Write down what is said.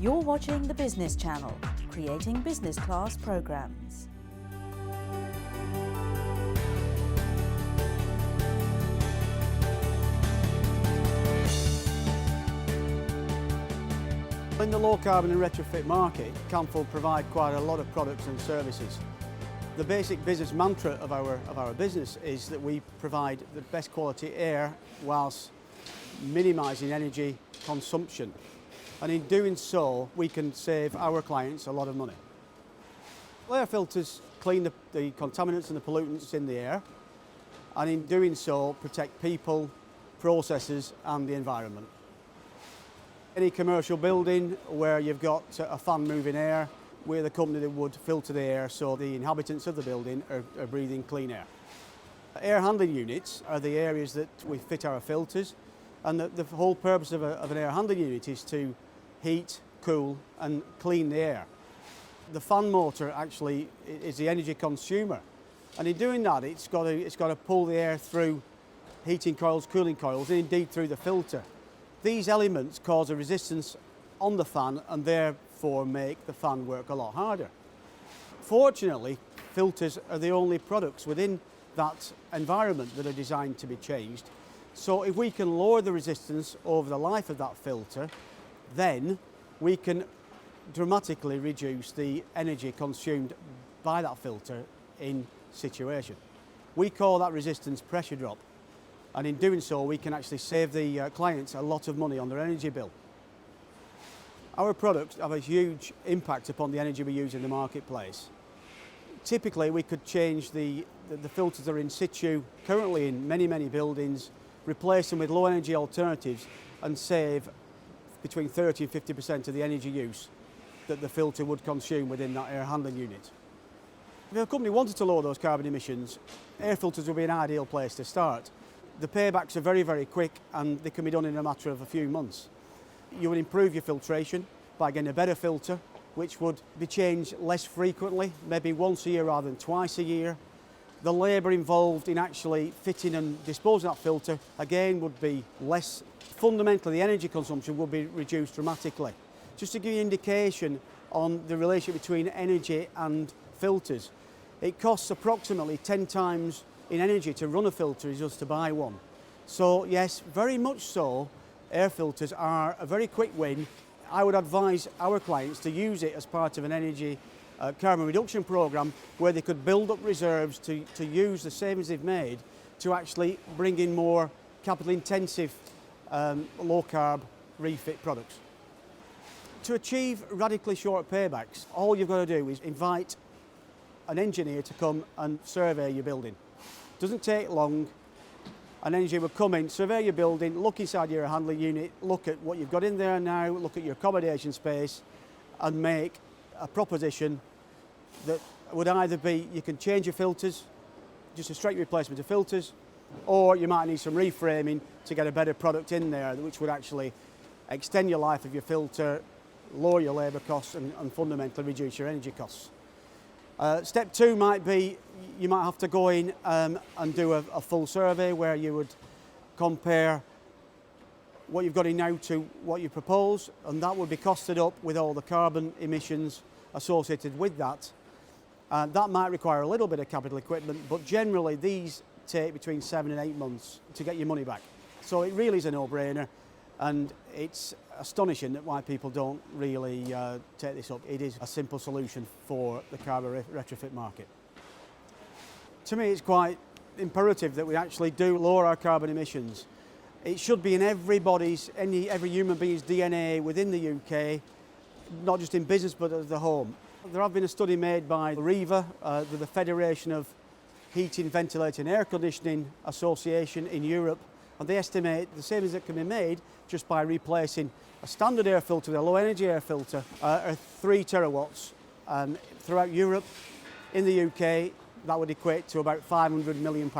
You're watching the Business Channel, creating business class programs. In the low carbon and retrofit market, Camfil provide quite a lot of products and services. The basic business mantra of our business is that we provide the best quality air whilst minimising energy consumption. And in doing so, we can save our clients a lot of money. Air filters clean the contaminants and the pollutants in the air, and in doing so, protect people, processes and the environment. Any commercial building where you've got a fan moving air, we're the company that would filter the air so the inhabitants of the building are breathing clean air. Air handling units are the areas that we fit our filters, and the whole purpose of an air handling unit is to heat, cool and clean the air. The fan motor actually is the energy consumer, and in doing that it's got to pull the air through heating coils, cooling coils and indeed through the filter. These elements cause a resistance on the fan and therefore make the fan work a lot harder. Fortunately, filters are the only products within that environment that are designed to be changed. So if we can lower the resistance over the life of that filter, then we can dramatically reduce the energy consumed by that filter in situation. We call that resistance pressure drop, and in doing so we can actually save the clients a lot of money on their energy bill. Our products have a huge impact upon the energy we use in the marketplace. Typically we could change the filters that are in situ currently in many buildings, replace them with low energy alternatives and save between 30 and 50% of the energy use that the filter would consume within that air handling unit. If a company wanted to lower those carbon emissions, air filters would be an ideal place to start. The paybacks are very quick and they can be done in a matter of a few months. You would improve your filtration by getting a better filter, which would be changed less frequently, maybe once a year rather than twice a year. The labour involved in actually fitting and disposing of that filter again would be less. Fundamentally, the energy consumption would be reduced dramatically. Just to give you an indication on the relationship between energy and filters, it costs approximately 10 times in energy to run a filter as just to buy one. So yes, very much so, air filters are a very quick win. I would advise our clients to use it as part of an energy carbon reduction programme where they could build up reserves to use the savings they've made to actually bring in more capital intensive low carb refit products. To achieve radically short paybacks, all you've got to do is invite an engineer to come and survey your building. It doesn't take long. An engineer will come in, survey your building, look inside your handling unit, look at what you've got in there now, look at your accommodation space and make a proposition that would either be you can change your filters, just a straight replacement of filters, or you might need some reframing to get a better product in there which would actually extend your life of your filter, lower your labour costs and fundamentally reduce your energy costs. Step two might be you might have to go in and do a full survey where you would compare what you've got in now to what you propose, and that would be costed up with all the carbon emissions associated with that. That might require a little bit of capital equipment, but generally these take between 7 and 8 months to get your money back. So it really is a no-brainer, and it's astonishing that why people don't really take this up. It is a simple solution for the carbon retrofit market. To me, it's quite imperative that we actually do lower our carbon emissions. It should be in every human being's DNA within the UK, not just in business but at the home. There have been a study made by REVA, the Federation of Heating, Ventilating and Air Conditioning Association in Europe, and they estimate the savings that can be made just by replacing a standard air filter with a low energy air filter are 3 terawatts. Throughout Europe, in the UK, that would equate to about £500 million.